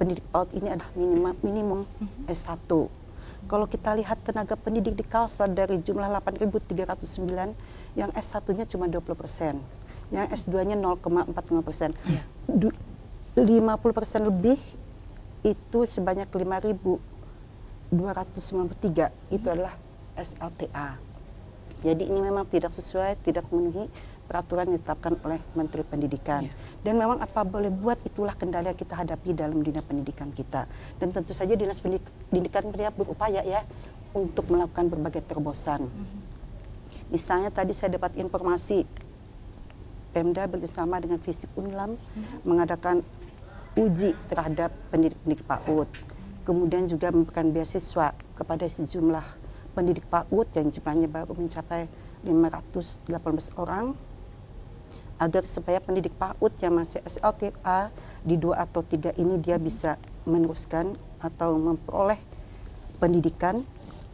pendidik PAUD ini adalah minimum S1. Kalau kita lihat tenaga pendidik di Kalsel dari jumlah 8.309, yang S1-nya cuma 20%, yang S2-nya 0,45%. 50% lebih itu sebanyak 5.293 itu adalah SLTA. Jadi ini memang tidak sesuai, tidak memenuhi peraturan yang ditetapkan oleh Menteri Pendidikan. Dan memang apa boleh buat, itulah kendala yang kita hadapi dalam dunia pendidikan kita. Dan tentu saja Dinas Pendidikan berupaya ya untuk melakukan berbagai terobosan. Misalnya tadi saya dapat informasi Pemda bersama dengan Visip Unlam mengadakan uji terhadap pendidik PAUD. Kemudian juga memberikan beasiswa kepada sejumlah pendidik PAUD yang jumlahnya baru mencapai 518 orang, agar supaya pendidik PAUD yang masih SLTA di 2 atau 3 ini dia bisa meneruskan atau memperoleh pendidikan,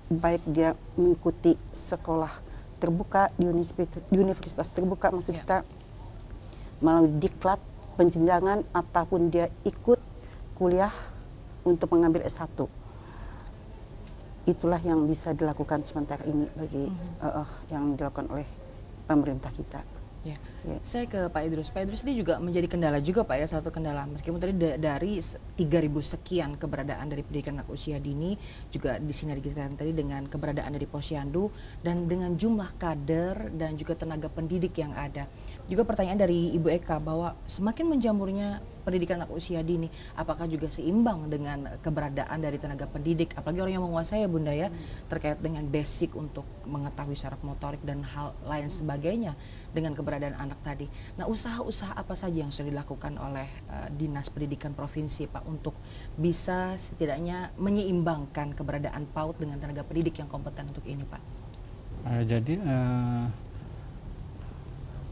baik dia mengikuti sekolah terbuka di universitas terbuka, maksud kita melalui diklat penjenjangan, ataupun dia ikut kuliah untuk mengambil S1. Itulah yang bisa dilakukan sementara ini bagi yang dilakukan oleh pemerintah kita. Ya. Saya ke Pak Idrus. Pak Idrus ini juga menjadi kendala juga Pak ya, satu kendala. Meskipun tadi dari 3.000 sekian keberadaan dari pendidikan anak usia dini, juga disinergikan tadi dengan keberadaan dari Posyandu dan dengan jumlah kader dan juga tenaga pendidik yang ada. Juga pertanyaan dari Ibu Eka bahwa semakin menjamurnya pendidikan anak usia dini, apakah juga seimbang dengan keberadaan dari tenaga pendidik, apalagi orang yang menguasai ya Bunda ya, terkait dengan basic untuk mengetahui saraf motorik dan hal lain sebagainya dengan keberadaan anak tadi. Nah, usaha-usaha apa saja yang sudah dilakukan oleh Dinas Pendidikan Provinsi Pak untuk bisa setidaknya menyeimbangkan keberadaan PAUD dengan tenaga pendidik yang kompeten untuk ini Pak? Jadi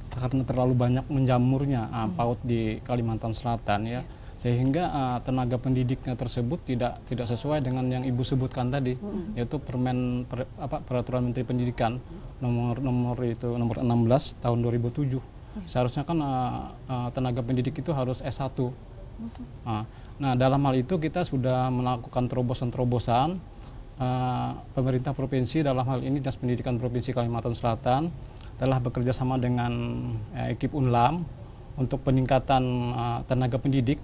karena terlalu banyak menjamurnya PAUD di Kalimantan Selatan ya, sehingga tenaga pendidiknya tersebut tidak sesuai dengan yang Ibu sebutkan tadi, yaitu Peraturan Menteri Pendidikan nomor 16 tahun 2007. Seharusnya kan tenaga pendidik itu harus S1. Nah, dalam hal itu kita sudah melakukan terobosan-terobosan. Pemerintah provinsi, dalam hal ini Dinas Pendidikan Provinsi Kalimantan Selatan, telah bekerja sama dengan ekip Unlam untuk peningkatan tenaga pendidik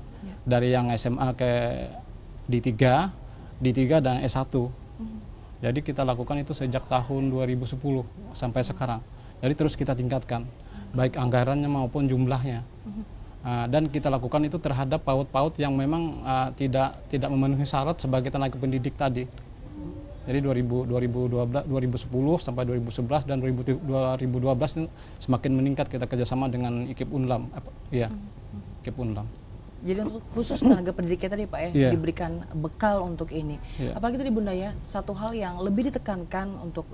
dari yang SMA ke D3 dan S1. Jadi kita lakukan itu sejak tahun 2010 sampai sekarang. Jadi terus kita tingkatkan, baik anggarannya maupun jumlahnya. Dan kita lakukan itu terhadap PAUD-PAUD yang memang tidak memenuhi syarat sebagai tenaga pendidik tadi. Jadi 2010 sampai 2011 dan 2012 itu semakin meningkat kita kerjasama dengan ekip Unlam, ekip Unlam. Jadi untuk khusus tenaga pendidiknya tadi Pak ya, diberikan bekal untuk ini. Apalagi tadi Bunda ya, satu hal yang lebih ditekankan untuk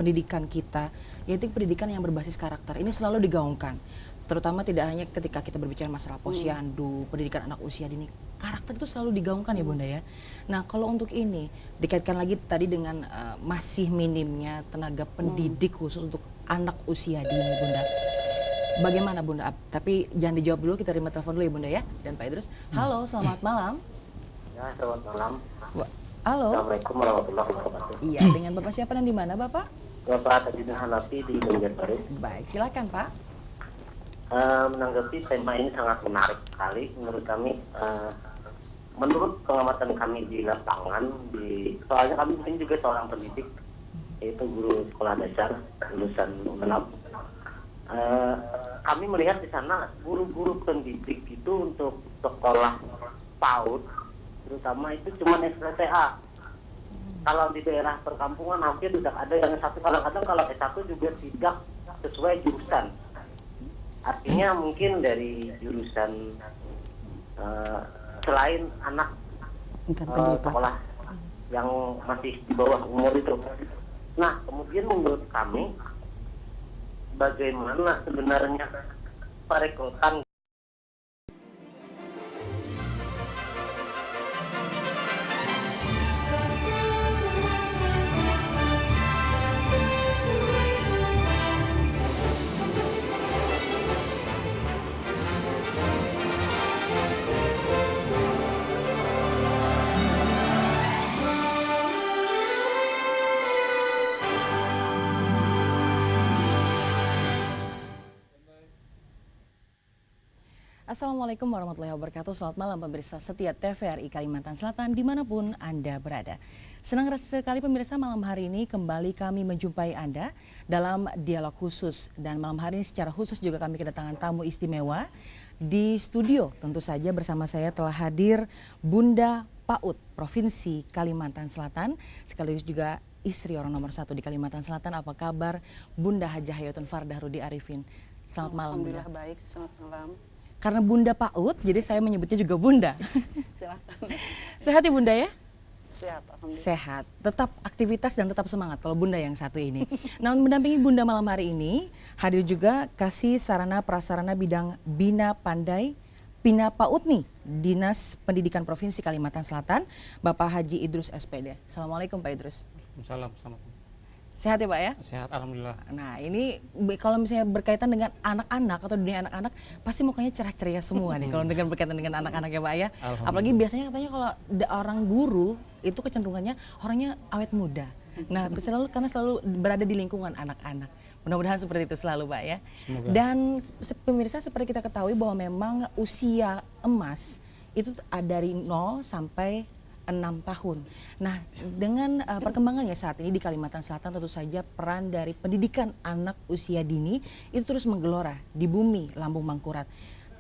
pendidikan kita, yaitu pendidikan yang berbasis karakter. Ini selalu digaungkan. Terutama tidak hanya ketika kita berbicara masalah posyandu, pendidikan anak usia dini, karakter itu selalu digaungkan ya Bunda ya. Nah, kalau untuk ini dikaitkan lagi tadi dengan masih minimnya tenaga pendidik khusus untuk anak usia dini Bunda. Bagaimana Bunda? Tapi jangan dijawab dulu, kita terima telepon dulu ya Bunda ya. Dan Pak Idrus, halo, selamat malam. Ya, selamat malam. Halo. Assalamualaikum warahmatullahi wabarakatuh. Iya, dengan Bapak siapa dan di mana Bapak? Bapak Tajudin Hanafi di Banjarbaru. Baik, silakan Pak. Menanggapi tema ini sangat menarik sekali menurut kami. Menurut pengamatan kami di lapangan, soalnya kami ini juga seorang pendidik, yaitu guru sekolah dasar lulusan UNED. Kami melihat di sana guru-guru pendidik itu untuk sekolah PAUD, terutama itu cuma SLTA. Kalau di daerah perkampungan hampir tidak ada yang S1, kadang-kadang kalau S1 juga tidak sesuai jurusan. Artinya mungkin dari jurusan selain anak sekolah yang masih di bawah umur itu. Nah, kemudian menurut kami, bagaimana sebenarnya perekrutan Assalamualaikum warahmatullahi wabarakatuh. Selamat malam pemirsa setia TVRI Kalimantan Selatan dimanapun Anda berada. Senang sekali pemirsa, malam hari ini kembali kami menjumpai Anda dalam dialog khusus. Dan malam hari ini secara khusus juga kami kedatangan tamu istimewa di studio. Tentu saja bersama saya telah hadir Bunda PAUD Provinsi Kalimantan Selatan, sekaligus juga istri orang nomor 1 di Kalimantan Selatan. Apa kabar Bunda Hajah Hayatun Fardah Rudi Arifin? Selamat malam Bunda. Alhamdulillah baik, selamat malam. Karena Bunda PAUD, jadi saya menyebutnya juga Bunda. Silakan. Sehat ya Bunda ya? Sehat, alhamdulillah. Sehat, tetap aktivitas dan tetap semangat kalau Bunda yang satu ini. Nah, mendampingi Bunda malam hari ini, hadir juga Kasih Sarana Prasarana Bidang Bina Pandai Bina PAUD nih, Dinas Pendidikan Provinsi Kalimantan Selatan, Bapak Haji Idrus SPD. Assalamualaikum Pak Idrus. Salam, selamat. Sehat ya Pak ya? Sehat, alhamdulillah. Nah ini kalau misalnya berkaitan dengan anak-anak atau dunia anak-anak, pasti mukanya cerah ceria semua nih kalau dengan berkaitan dengan anak-anak ya Pak ya. Apalagi biasanya katanya kalau orang guru itu kecenderungannya orangnya awet muda. Nah karena selalu berada di lingkungan anak-anak. Mudah-mudahan seperti itu selalu Pak ya. Semoga. Dan pemirsa seperti kita ketahui bahwa memang usia emas itu dari 0 sampai 6 tahun. Nah, dengan perkembangannya saat ini di Kalimantan Selatan, tentu saja peran dari pendidikan anak usia dini itu terus menggelora di bumi Lambung Mangkurat.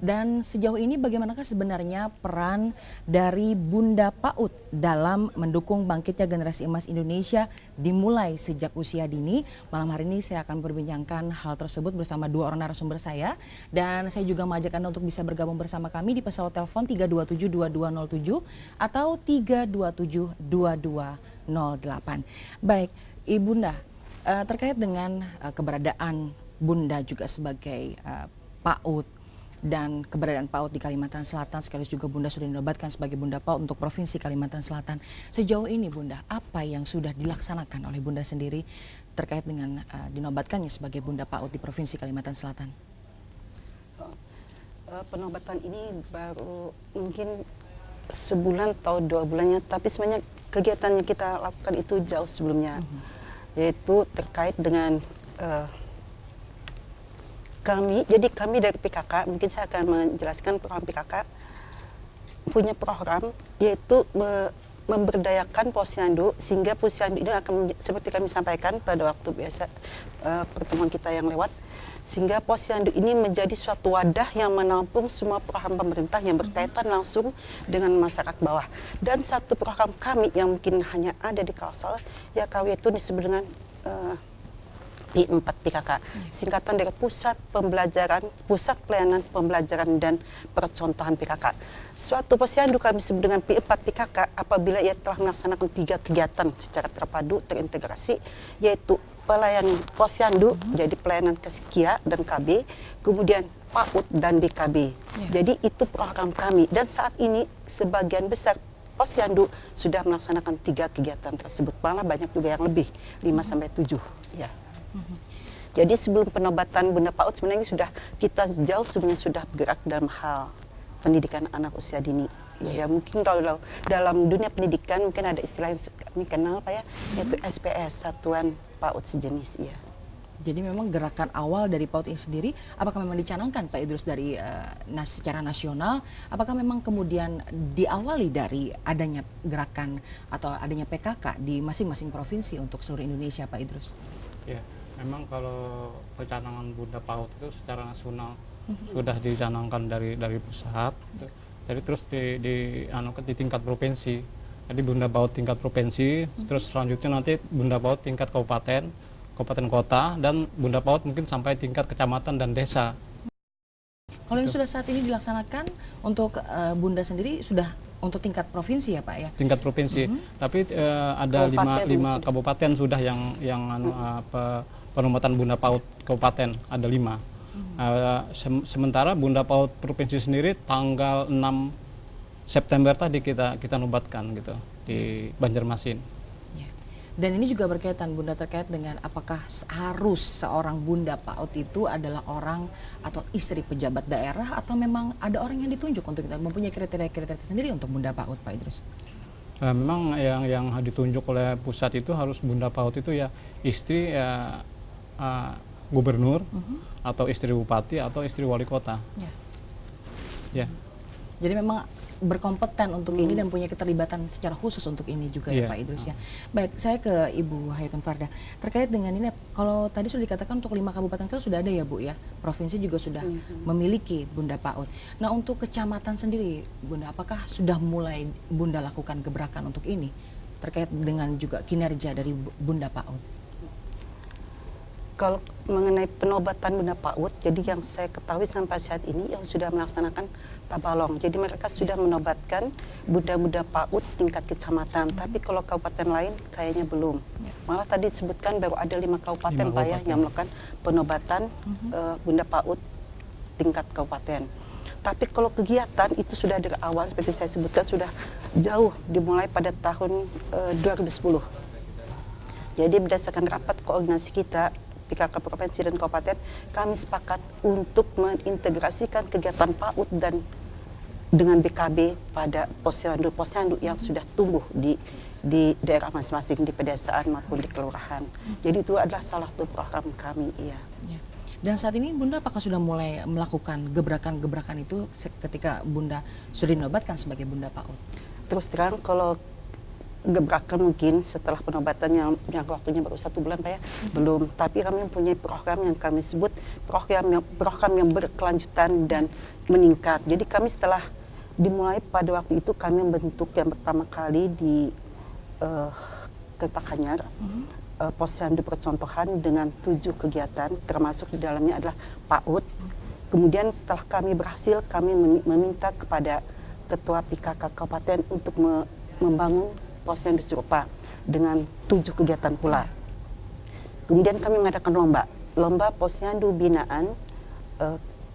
Dan sejauh ini bagaimanakah sebenarnya peran dari Bunda PAUD dalam mendukung bangkitnya generasi emas Indonesia dimulai sejak usia dini? Malam hari ini saya akan berbincangkan hal tersebut bersama dua orang narasumber saya. Dan saya juga mengajak Anda untuk bisa bergabung bersama kami di pesawat telepon 327-2207 atau 327-2208. Baik, Ibunda, terkait dengan keberadaan Bunda juga sebagai PAUD, dan keberadaan PAUD di Kalimantan Selatan, sekaligus juga Bunda sudah dinobatkan sebagai Bunda PAUD untuk Provinsi Kalimantan Selatan. Sejauh ini Bunda, apa yang sudah dilaksanakan oleh Bunda sendiri terkait dengan dinobatkannya sebagai Bunda PAUD di Provinsi Kalimantan Selatan? Penobatan ini baru mungkin sebulan atau 2 bulannya, tapi sebenarnya kegiatan yang kita lakukan itu jauh sebelumnya, yaitu terkait dengan kami dari PKK, mungkin saya akan menjelaskan program PKK, punya program yaitu memberdayakan posyandu, sehingga posyandu ini akan seperti kami sampaikan pada waktu biasa pertemuan kita yang lewat, sehingga posyandu ini menjadi suatu wadah yang menampung semua program pemerintah yang berkaitan langsung dengan masyarakat bawah. Dan satu program kami yang mungkin hanya ada di Kalsel, ya kami itu disebut dengan P4 PKK, singkatan dari Pusat Pelayanan Pembelajaran dan Percontohan PKK. Suatu posyandu kami sebut dengan P4 PKK apabila ia telah melaksanakan 3 kegiatan secara terpadu, terintegrasi, yaitu pelayanan posyandu, jadi pelayanan Kesekia dan KB, kemudian PAUD dan BKB. Jadi itu program kami, dan saat ini sebagian besar posyandu sudah melaksanakan 3 kegiatan tersebut, malah banyak juga yang lebih, 5-7 ya. Jadi sebelum penobatan Bunda PAUD sebenarnya kita jauh sebenarnya sudah bergerak dalam hal pendidikan anak usia dini. Ya mungkin kalau dalam dunia pendidikan mungkin ada istilah yang kami kenal Pak ya, yaitu SPS, Satuan PAUD Sejenis ya. Jadi memang gerakan awal dari PAUD ini sendiri, apakah memang dicanangkan Pak Idrus dari secara nasional? Apakah memang kemudian diawali dari adanya gerakan atau adanya PKK di masing-masing provinsi untuk seluruh Indonesia Pak Idrus? Ya, memang kalau pencanangan Bunda PAUD itu secara nasional sudah dicanangkan dari pusat, jadi terus di tingkat provinsi. Jadi Bunda PAUD tingkat provinsi, terus selanjutnya nanti Bunda PAUD tingkat kabupaten kota, dan Bunda PAUD mungkin sampai tingkat kecamatan dan desa. Kalau yang sudah saat ini dilaksanakan untuk Bunda sendiri sudah untuk tingkat provinsi ya Pak ya? Tingkat provinsi, tapi ada 5 kabupaten sudah yang penempatan Bunda PAUD kabupaten, ada 5. Sementara Bunda PAUD provinsi sendiri tanggal 6 September tadi kita nobatkan gitu di Banjarmasin. Dan ini juga berkaitan Bunda terkait dengan apakah harus seorang Bunda PAUD itu adalah orang atau istri pejabat daerah, atau memang ada orang yang ditunjuk untuk kita mempunyai kriteria-kriteria sendiri untuk Bunda PAUD Pak Idrus? Memang yang ditunjuk oleh pusat itu harus Bunda PAUD itu ya istri gubernur atau istri bupati atau istri wali kota. Ya. Jadi memang berkompeten untuk ini dan punya keterlibatan secara khusus untuk ini juga ya Pak Idrus ya. Baik, saya ke Ibu Hayatun Farda. Terkait dengan ini, kalau tadi sudah dikatakan untuk 5 kabupaten kota sudah ada ya Bu ya. Provinsi juga sudah memiliki Bunda PAUD. Nah, untuk kecamatan sendiri Bunda, apakah sudah mulai Bunda lakukan gebrakan untuk ini? Terkait dengan juga kinerja dari Bunda PAUD. Kalau mengenai penobatan Bunda PAUD, jadi yang saya ketahui sampai saat ini yang sudah melaksanakan Tabalong. Jadi mereka sudah menobatkan Bunda-Bunda PAUD tingkat kecamatan. Tapi kalau kabupaten lain kayaknya belum. Malah tadi disebutkan baru ada 5 kabupaten Pak ya yang melakukan penobatan Bunda PAUD tingkat kabupaten. Tapi kalau kegiatan itu sudah dari awal seperti saya sebutkan sudah jauh dimulai pada tahun 2010. Jadi berdasarkan rapat koordinasi kita PKK Provinsi dan Kabupaten, kami sepakat untuk mengintegrasikan kegiatan PAUD dan dengan BKB pada posyandu yang sudah tumbuh di daerah masing-masing, di pedesaan maupun di kelurahan. Jadi itu adalah salah satu program kami. Iya. Dan saat ini Bunda apakah sudah mulai melakukan gebrakan-gebrakan itu ketika Bunda sudah dinobatkan sebagai Bunda PAUD? Terus terang kalau gebrakan mungkin setelah penobatan yang waktunya baru 1 bulan Pak ya, belum. Tapi kami mempunyai program yang kami sebut program yang berkelanjutan dan meningkat. Jadi kami setelah dimulai pada waktu itu kami membentuk yang pertama kali di Kertakanyar posyandu percontohan dengan 7 kegiatan, termasuk di dalamnya adalah PAUD. Kemudian setelah kami berhasil, kami meminta kepada Ketua PKK Kabupaten untuk membangun posyandu serupa dengan 7 kegiatan pula. Kemudian kami mengadakan lomba posyandu binaan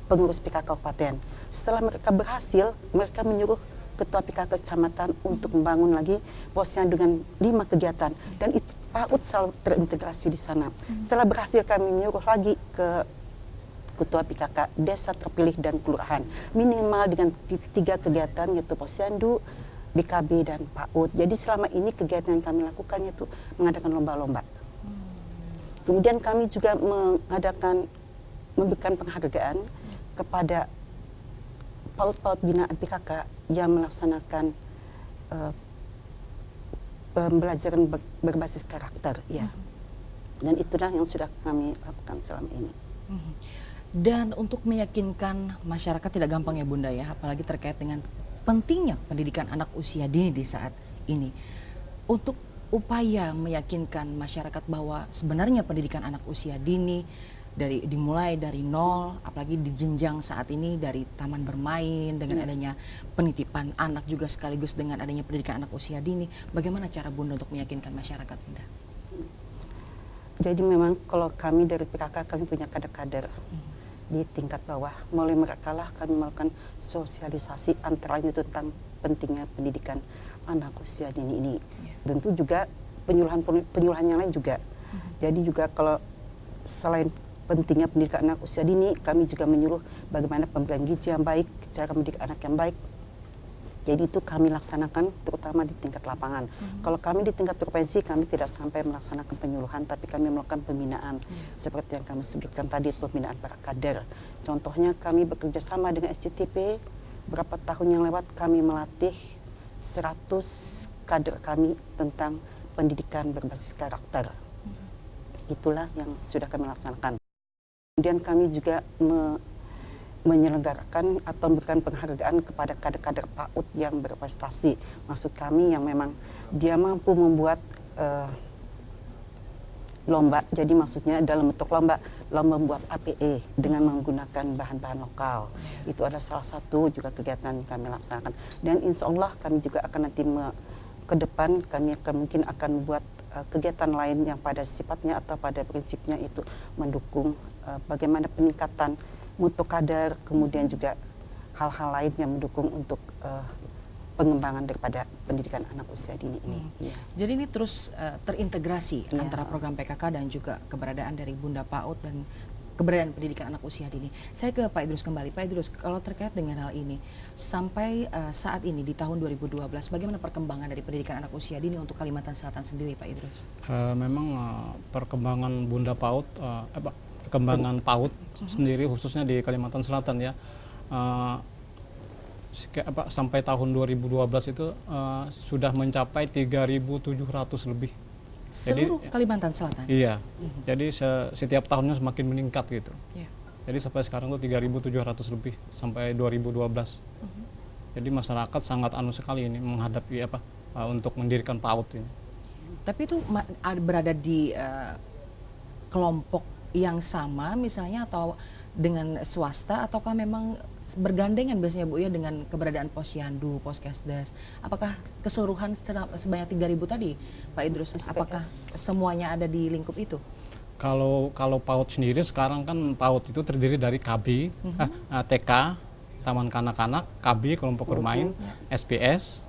pengurus PKK Kabupaten. Setelah mereka berhasil, mereka menyuruh Ketua PKK Kecamatan untuk membangun lagi posyandu dengan 5 kegiatan, dan itu PAUD selalu terintegrasi di sana. Setelah berhasil, kami menyuruh lagi ke Ketua PKK Desa terpilih dan Kelurahan minimal dengan 3 kegiatan, yaitu posyandu, BKB dan PAUD. Jadi selama ini kegiatan yang kami lakukan itu mengadakan lomba-lomba. Kemudian kami juga memberikan penghargaan kepada PAUD-PAUD binaan PKK yang melaksanakan pembelajaran berbasis karakter, ya. Dan itulah yang sudah kami lakukan selama ini. Dan untuk meyakinkan masyarakat tidak gampang ya Bunda ya, apalagi terkait dengan pentingnya pendidikan anak usia dini di saat ini. Untuk upaya meyakinkan masyarakat bahwa sebenarnya pendidikan anak usia dini dimulai dari nol, apalagi di jenjang saat ini dari taman bermain dengan adanya penitipan anak juga sekaligus dengan adanya pendidikan anak usia dini. Bagaimana cara Bunda untuk meyakinkan masyarakat Bunda? Jadi memang kalau kami dari PKK kami punya kader-kader di tingkat bawah, melalui mereka lah kami melakukan sosialisasi antara lain tentang pentingnya pendidikan anak usia dini ini. Tentu juga penyuluhan yang lain juga. Jadi juga kalau selain pentingnya pendidikan anak usia dini, kami juga menyuruh bagaimana pemberian gizi yang baik, cara mendidik anak yang baik. Jadi itu kami laksanakan terutama di tingkat lapangan. Kalau kami di tingkat provinsi, kami tidak sampai melaksanakan penyuluhan, tapi kami melakukan pembinaan. Seperti yang kami sebutkan tadi, pembinaan para kader. Contohnya kami bekerja sama dengan SCTP, berapa tahun yang lewat kami melatih 100 kader kami tentang pendidikan berbasis karakter. Itulah yang sudah kami laksanakan. Kemudian kami juga menyelenggarakan atau memberikan penghargaan kepada kader-kader PAUD yang berprestasi. Maksud kami yang memang dia mampu membuat lomba. Jadi maksudnya dalam bentuk lomba membuat APE dengan menggunakan bahan-bahan lokal. Itu adalah salah satu juga kegiatan yang kami laksanakan. Dan insya Allah kami juga akan nanti ke depan kami mungkin akan buat kegiatan lain yang pada sifatnya atau pada prinsipnya itu mendukung bagaimana peningkatan mutu kader, kemudian juga hal-hal lain yang mendukung untuk pengembangan daripada pendidikan anak usia dini ini. Jadi ini terus terintegrasi antara program PKK dan juga keberadaan dari Bunda PAUD dan keberadaan pendidikan anak usia dini. Saya ke Pak Idrus kembali. Pak Idrus, kalau terkait dengan hal ini, sampai saat ini di tahun 2012, bagaimana perkembangan dari pendidikan anak usia dini untuk Kalimantan Selatan sendiri, Pak Idrus? Memang perkembangan Bunda PAUD, perkembangan PAUD sendiri khususnya di Kalimantan Selatan ya, sampai tahun 2012 itu sudah mencapai 3.700 lebih. Seluruh Kalimantan Selatan? Iya, jadi setiap tahunnya semakin meningkat gitu. Yeah. Jadi sampai sekarang tuh 3.700 lebih sampai 2012. Jadi masyarakat sangat sekali ini menghadapi untuk mendirikan PAUD ini. Tapi itu berada di kelompok yang sama misalnya atau dengan swasta, ataukah memang bergandengan biasanya Bu ya dengan keberadaan Posyandu, Poskesdes? Apakah keseluruhan sebanyak 3.000 tadi Pak Idrus, apakah semuanya ada di lingkup itu? Kalau PAUD sendiri sekarang kan PAUD itu terdiri dari KB, TK, Taman Kanak-kanak, KB, kelompok bermain, SPS,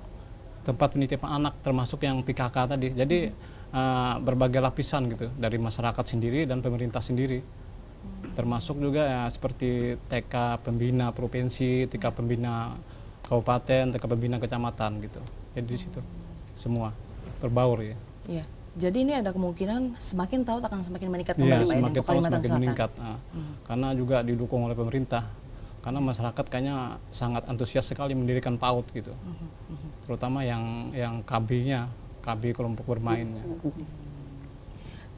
tempat penitipan anak, termasuk yang PKK tadi. Jadi berbagai lapisan gitu dari masyarakat sendiri dan pemerintah sendiri. Termasuk juga ya seperti TK pembina provinsi, TK pembina kabupaten, TK pembina kecamatan gitu. Jadi di situ semua berbaur ya. Iya. Jadi ini ada kemungkinan semakin tahun akan semakin meningkat kembali Iya, Pak semakin untuk tahun Kalimantan semakin Selatan. meningkat. Karena juga didukung oleh pemerintah. Karena masyarakat kayaknya sangat antusias sekali mendirikan PAUD gitu. Terutama yang KB-nya, KB kelompok bermainnya.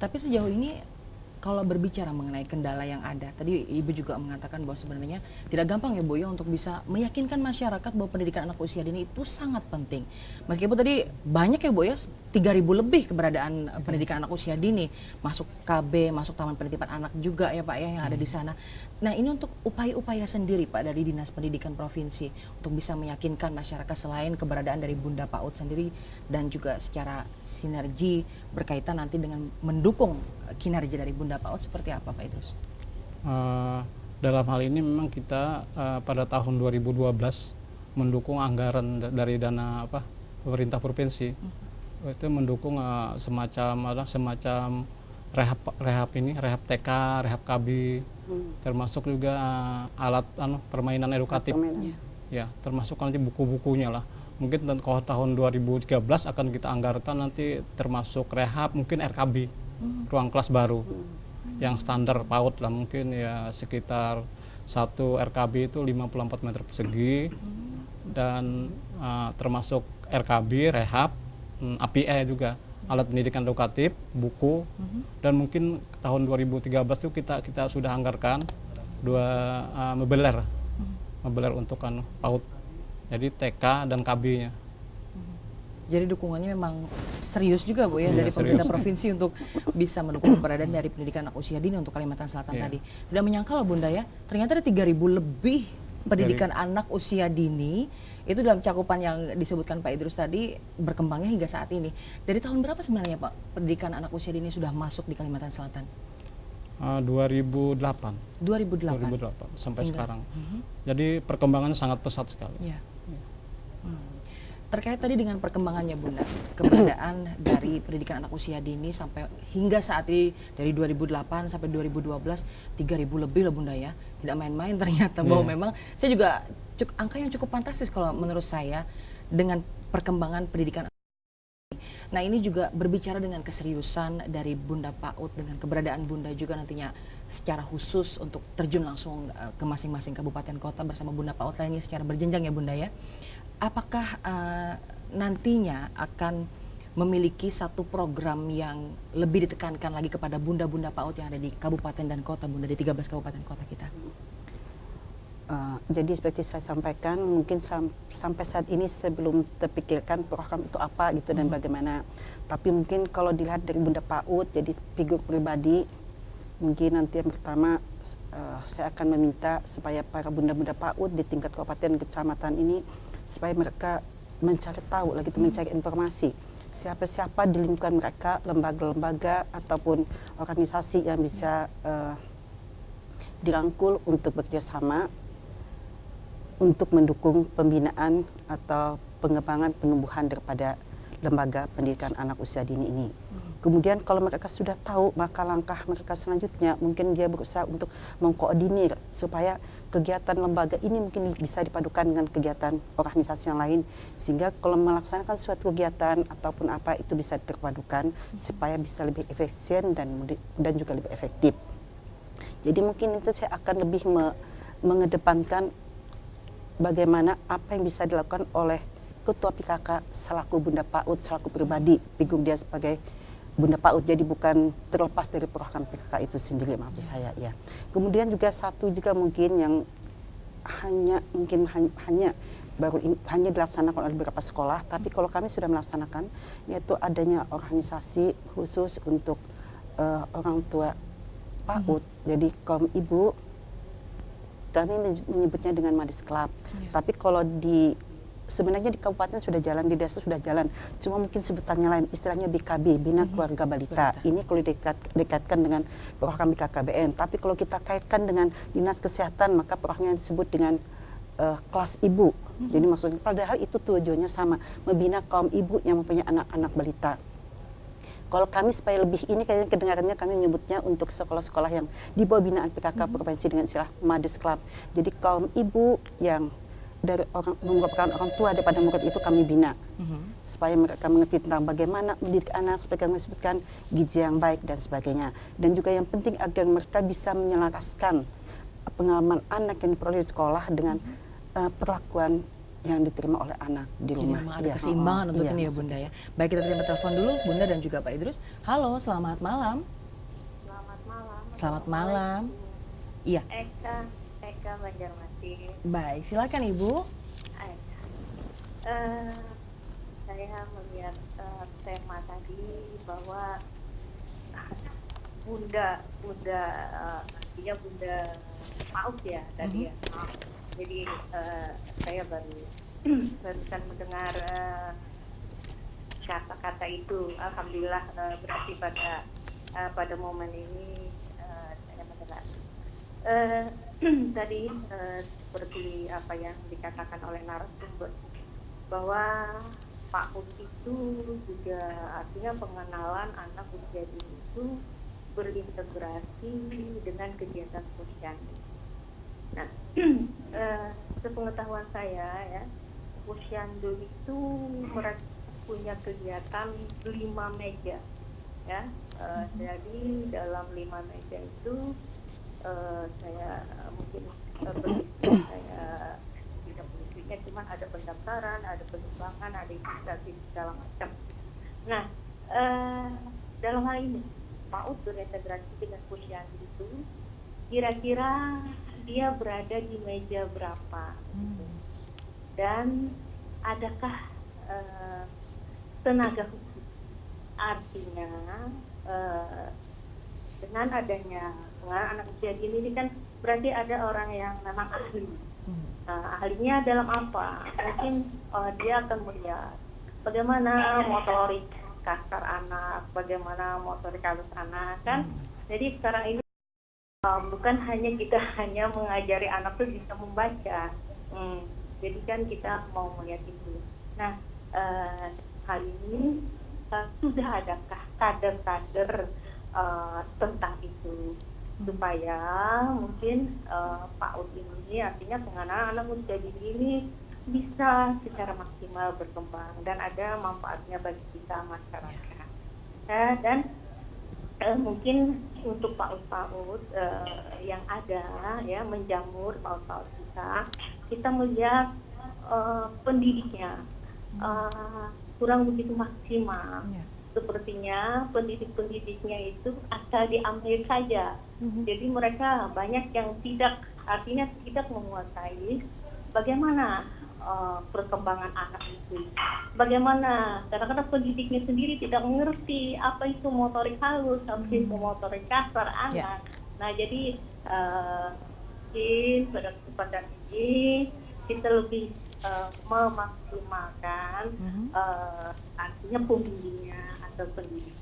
Tapi sejauh ini kalau berbicara mengenai kendala yang ada, tadi Ibu juga mengatakan bahwa sebenarnya tidak gampang ya Bu ya untuk bisa meyakinkan masyarakat bahwa pendidikan anak usia dini itu sangat penting. Meskipun tadi banyak ya Bu ya, 3.000 lebih keberadaan pendidikan anak usia dini, masuk KB, masuk taman penitipan anak juga ya Pak ya yang ada di sana. Nah ini untuk upaya-upaya sendiri Pak dari Dinas Pendidikan Provinsi untuk bisa meyakinkan masyarakat selain keberadaan dari Bunda PAUD sendiri dan juga secara sinergi berkaitan nanti dengan mendukung kinerja dari Bunda PAUD seperti apa Pak Idrus? Dalam hal ini memang kita pada tahun 2012 mendukung anggaran dari dana pemerintah provinsi. Itu mendukung semacam rehab TK, rehab KB, termasuk juga alat permainan edukatif. Ya, termasuk nanti buku-bukunya lah. Mungkin kalau tahun 2013 akan kita anggarkan nanti termasuk rehab, mungkin RKB, ruang kelas baru. Yang standar PAUD lah mungkin ya sekitar 1 RKB itu 54 meter persegi, dan termasuk RKB, rehab, APE juga, alat pendidikan edukatif, buku, dan mungkin tahun 2013 itu kita sudah anggarkan 2 mobeler untuk PAUD, jadi TK dan KB-nya. Jadi dukungannya memang serius juga Bu ya Iya, dari pemerintah serius. provinsi untuk bisa mendukung keberadaan dari pendidikan anak usia dini untuk Kalimantan Selatan Iya. tadi. Tidak menyangka loh Bunda ya, ternyata ada 3.000 lebih pendidikan anak usia dini itu dalam cakupan yang disebutkan Pak Idrus tadi berkembangnya hingga saat ini. Dari tahun berapa sebenarnya Pak pendidikan anak usia dini sudah masuk di Kalimantan Selatan? 2008 sampai sekarang. Jadi perkembangannya sangat pesat sekali. Ya. Terkait tadi dengan perkembangannya Bunda, keberadaan dari pendidikan anak usia dini sampai hingga saat ini dari 2008 sampai 2012 3.000 lebih loh Bunda ya. Tidak main-main ternyata bahwa memang saya juga angka yang cukup fantastis kalau menurut saya dengan perkembangan pendidikan. Nah ini juga berbicara dengan keseriusan dari Bunda PAUD dengan keberadaan Bunda juga nantinya secara khusus untuk terjun langsung ke masing-masing kabupaten kota bersama Bunda PAUD lainnya secara berjenjang ya Bunda ya. Apakah nantinya akan memiliki satu program yang lebih ditekankan lagi kepada bunda-bunda PAUD yang ada di kabupaten dan kota Bunda, di 13 kabupaten kota kita? Jadi seperti saya sampaikan, mungkin sampai saat ini sebelum terpikirkan program itu apa gitu dan bagaimana. Tapi mungkin kalau dilihat dari Bunda PAUD, jadi figur pribadi, mungkin nanti yang pertama saya akan meminta supaya para bunda-bunda PAUD di tingkat kabupaten kecamatan ini supaya mereka mencari tahu lagi, mencari informasi siapa-siapa di lingkungan mereka, lembaga-lembaga ataupun organisasi yang bisa dirangkul untuk bekerjasama untuk mendukung pembinaan atau pengembangan penumbuhan daripada lembaga pendidikan anak usia dini ini. Kemudian kalau mereka sudah tahu, maka langkah mereka selanjutnya mungkin dia berusaha untuk mengkoordinir supaya kegiatan lembaga ini mungkin bisa dipadukan dengan kegiatan organisasi yang lain, sehingga kalau melaksanakan suatu kegiatan ataupun apa itu bisa terpadukan supaya bisa lebih efisien dan juga lebih efektif. Jadi mungkin itu saya akan lebih mengedepankan bagaimana apa yang bisa dilakukan oleh Ketua PKK selaku Bunda PAUD, selaku pribadi, Pigung dia sebagai Bunda PAUD, jadi bukan terlepas dari program PKK itu sendiri maksud saya ya. Kemudian juga satu juga mungkin yang hanya hanya dilaksanakan oleh beberapa sekolah, tapi kalau kami sudah melaksanakan, yaitu adanya organisasi khusus untuk orang tua PAUD. Jadi kaum ibu, kami menyebutnya dengan Madis Club. Tapi kalau sebenarnya di kabupaten sudah jalan, di desa sudah jalan. Cuma mungkin sebutannya lain, istilahnya BKB, Bina Keluarga Balita. Ini kalau dikaitkan dengan program BKKBN. Tapi kalau kita kaitkan dengan Dinas Kesehatan, maka programnya disebut dengan kelas ibu. Jadi maksudnya padahal itu tujuannya sama, membina kaum ibu yang mempunyai anak-anak balita. Kalau kami supaya lebih ini kayaknya kedengarannya kami menyebutnya untuk sekolah-sekolah yang di bawah binaan PKK provinsi dengan istilah Madis Club. Jadi kaum ibu yang dari merupakan orang tua daripada murid itu kami bina supaya mereka mengerti tentang bagaimana mendidik anak, seperti kami sebutkan gizi yang baik dan sebagainya. Dan juga yang penting agar mereka bisa menyelaraskan pengalaman anak yang diperoleh di sekolah dengan perlakuan yang diterima oleh anak di Jadi rumah. memang ada keseimbangan untuk ini ya Bunda ya. Baik, kita terima telepon dulu Bunda dan juga Pak Idrus. Halo, selamat malam. Selamat malam. Selamat malam. Iya. Eka Banjarmasin. Baik, silakan Ibu. Saya melihat tema tadi bahwa Bunda artinya Bunda PAUD ya tadi ya. Jadi saya barusan mendengar kata-kata itu. Alhamdulillah berarti pada momen ini saya mendengar. Tadi seperti apa yang dikatakan oleh narasumber bahwa PAUD itu juga artinya pengenalan anak usia dini itu berintegrasi dengan kegiatan posyandu. Nah, sepengetahuan saya ya, posyandu itu mereka punya kegiatan 5 meja ya. Jadi dalam 5 meja itu saya mungkin saya tidak mengikuti, cuma ada pendaftaran, ada penyumbangan, ada investasi segala macam. Nah, dalam hal ini PAUD berintegrasi dengan posyandu itu kira-kira dia berada di meja berapa dan adakah tenaga khusus, artinya dengan adanya anak usia dini ini kan berarti ada orang yang memang ahli. Ahlinya dalam apa? Mungkin dia akan melihat bagaimana motorik kasar anak, bagaimana motorik halus anak kan. Jadi sekarang ini bukan hanya kita hanya mengajari anak itu bisa membaca. Jadi kan kita mau melihat itu. Nah, hal ini sudah adakah kader-kader tentang itu supaya mungkin PAUD ini artinya pengenalan anak usia dini ini bisa secara maksimal berkembang dan ada manfaatnya bagi kita masyarakat. Dan mungkin untuk PAUD yang ada ya menjamur PAUD kita melihat pendidiknya kurang begitu maksimal. Sepertinya pendidik-pendidiknya itu asal diambil saja. Jadi mereka banyak yang artinya tidak menguasai bagaimana perkembangan anak itu. Bagaimana kadang-kadang pendidiknya sendiri tidak mengerti apa itu motorik halus, apa itu motorik kasar anak. Nah, jadi mungkin pada kesempatan ini kita lebih memaksimalkan artinya pembimbingnya atau pendidik.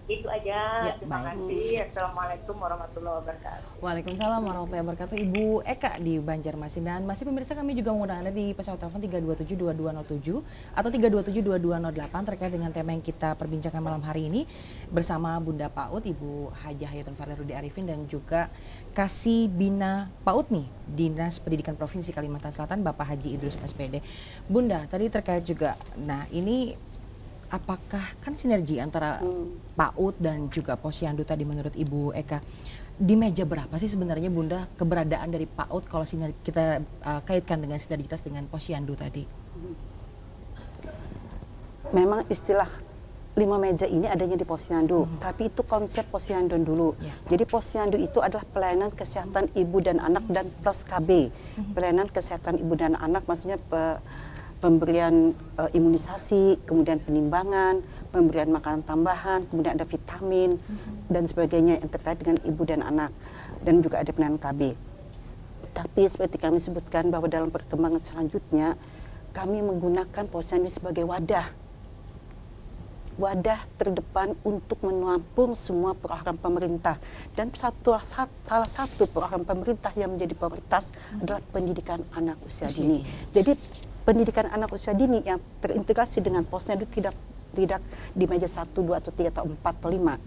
Itu aja. Terima kasih. Assalamualaikum warahmatullahi wabarakatuh. Waalaikumsalam warahmatullahi wabarakatuh. Ibu Eka di Banjarmasin. Dan masih pemirsa, kami juga mengundang Anda di pesawat telepon 3272207 atau 3272208 terkait dengan tema yang kita perbincangkan malam hari ini bersama Bunda PAUD Ibu Hajah Hayatun Farlirudi Arifin dan juga Kasih Bina PAUD nih Dinas Pendidikan Provinsi Kalimantan Selatan Bapak Haji Idrus SPD. Bunda, tadi terkait juga, nah ini apakah kan sinergi antara PAUD dan juga posyandu tadi menurut Ibu Eka, di meja berapa sih sebenarnya Bunda keberadaan dari PAUD kalau kita kaitkan dengan sinergitas dengan posyandu tadi? Memang istilah 5 meja ini adanya di posyandu, tapi itu konsep posyandu dulu. Jadi posyandu itu adalah pelayanan kesehatan ibu dan anak dan plus KB. Pelayanan kesehatan ibu dan anak maksudnya pemberian imunisasi, kemudian penimbangan, pemberian makanan tambahan, kemudian ada vitamin dan sebagainya yang terkait dengan ibu dan anak, dan juga ada pelayanan KB. Tapi seperti kami sebutkan bahwa dalam perkembangan selanjutnya kami menggunakan posyandu sebagai wadah terdepan untuk menampung semua program pemerintah, dan salah satu program pemerintah yang menjadi prioritas adalah pendidikan anak usia dini. Jadi pendidikan anak usia dini yang terintegrasi dengan posyandu tidak di meja 1, 2, atau 3, atau 4, atau 5.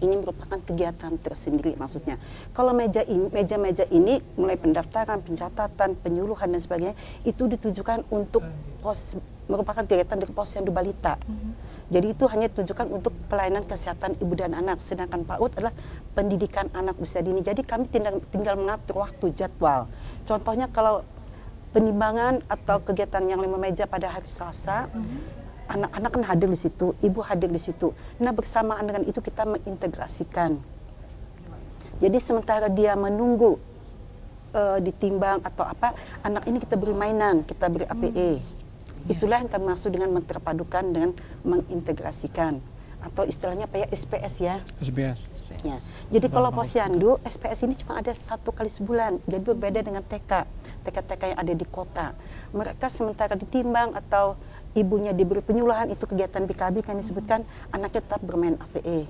Ini merupakan kegiatan tersendiri maksudnya. Kalau meja-meja ini mulai pendaftaran, pencatatan, penyuluhan dan sebagainya itu ditujukan untuk merupakan kegiatan dari posyandu balita. Jadi itu hanya ditujukan untuk pelayanan kesehatan ibu dan anak, sedangkan PAUD adalah pendidikan anak usia dini. Jadi kami tinggal mengatur waktu, jadwal. Contohnya kalau penimbangan atau kegiatan yang 5 meja pada hari Selasa, anak-anak kan hadir di situ, ibu hadir di situ. Nah, bersamaan dengan itu kita mengintegrasikan. Jadi sementara dia menunggu ditimbang atau apa, anak ini kita beri mainan, kita beri APE. Itulah yang kami maksud dengan menterpadukan dengan mengintegrasikan, atau istilahnya apa ya, SPS ya. SBS. Ya. Jadi kalau posyandu, SPS ini cuma ada 1 kali sebulan. Jadi berbeda dengan TK yang ada di kota. Mereka sementara ditimbang atau ibunya diberi penyuluhan, itu kegiatan BKB kami sebutkan, anaknya tetap bermain APE.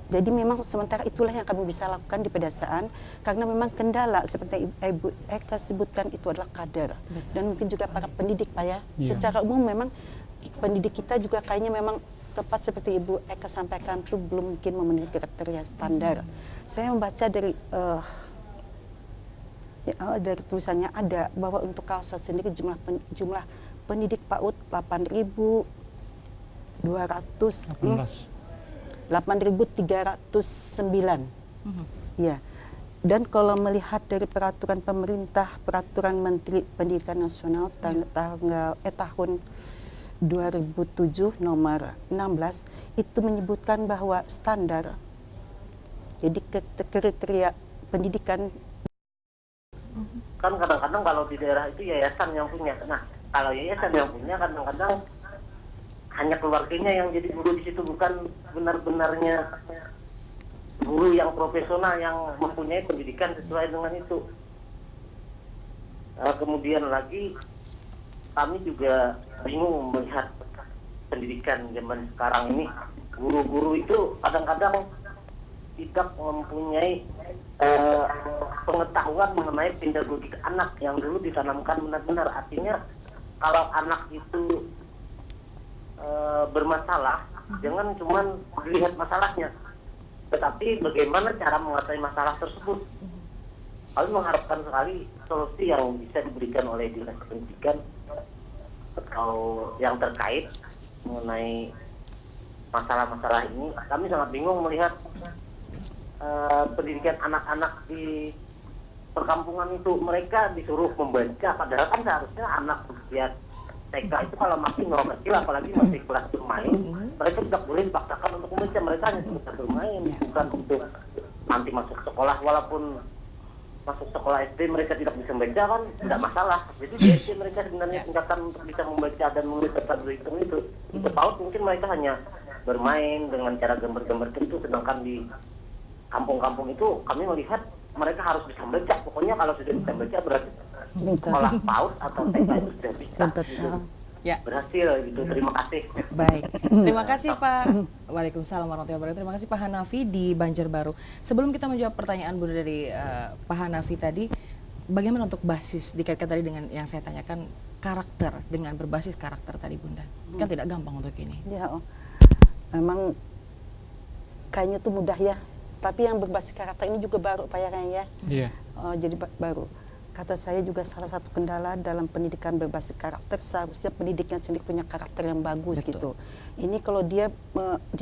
Jadi memang sementara itulah yang kami bisa lakukan di pedesaan, karena memang kendala seperti Ibu Eka sebutkan itu adalah kader. Dan mungkin juga para pendidik Pak ya. Secara umum memang pendidik kita juga kayaknya memang tepat seperti Ibu Eka sampaikan itu belum mungkin memenuhi kriteria standar. Saya membaca dari tulisannya ada bahwa untuk Kalsel sendiri jumlah pendidik PAUD 8.309. Ya. Dan kalau melihat dari peraturan pemerintah, peraturan Menteri Pendidikan Nasional tahun 2007 nomor 16 itu menyebutkan bahwa standar, jadi kriteria pendidikan kan kadang-kadang kalau di daerah itu yayasan yang punya. Nah, kalau yayasan yang punya kadang-kadang hanya keluarganya yang jadi guru di situ, bukan benar-benarnya guru yang profesional yang mempunyai pendidikan sesuai dengan itu. Kemudian lagi kami juga bingung melihat pendidikan zaman sekarang ini. Guru-guru itu kadang-kadang tidak mempunyai pengetahuan mengenai pedagogik anak yang dulu ditanamkan benar-benar. Artinya kalau anak itu bermasalah, jangan cuma dilihat masalahnya, tetapi bagaimana cara mengatasi masalah tersebut. Kami mengharapkan sekali solusi yang bisa diberikan oleh Dinas Pendidikan atau yang terkait mengenai masalah-masalah ini. Kami sangat bingung melihat pendidikan anak-anak di perkampungan itu, mereka disuruh membaca, padahal kan seharusnya anak usia TK itu kalau masih kecil, apalagi masih kelas bermain, mereka tidak boleh dipaksakan untuk membaca. Mereka hanya sekedar bermain, bukan untuk nanti masuk sekolah. Walaupun masuk sekolah SD mereka tidak bisa membaca kan tidak masalah. Jadi di SD mereka sebenarnya tingkatan untuk bisa membaca dan menulis serta berhitung itu. Untuk PAUD mungkin mereka hanya bermain dengan cara gambar-gambar itu, sedangkan di kampung-kampung itu kami melihat mereka harus bisa membaca. Pokoknya kalau sudah bisa membaca berarti sekolah PAUD atau TK itu sudah bisa gitu. Ya. Berhasil gitu. Terima kasih. Baik, terima kasih Pak. Waalaikumsalam warahmatullahi wabarakatuh. Terima kasih Pak Hanafi di Banjarbaru. Sebelum kita menjawab pertanyaan Bunda dari Pak Hanafi tadi, bagaimana untuk basis dikaitkan tadi dengan yang saya tanyakan, karakter, dengan berbasis karakter tadi Bunda, kan tidak gampang untuk ini. Ya, memang kayaknya itu mudah ya. Tapi yang berbasis karakter ini juga baru Pak ya kayaknya. Iya. Jadi baru. Kata saya juga salah satu kendala dalam pendidikan berbasis karakter, seharusnya pendidiknya sendiri punya karakter yang bagus. Betul. Gitu. Ini kalau dia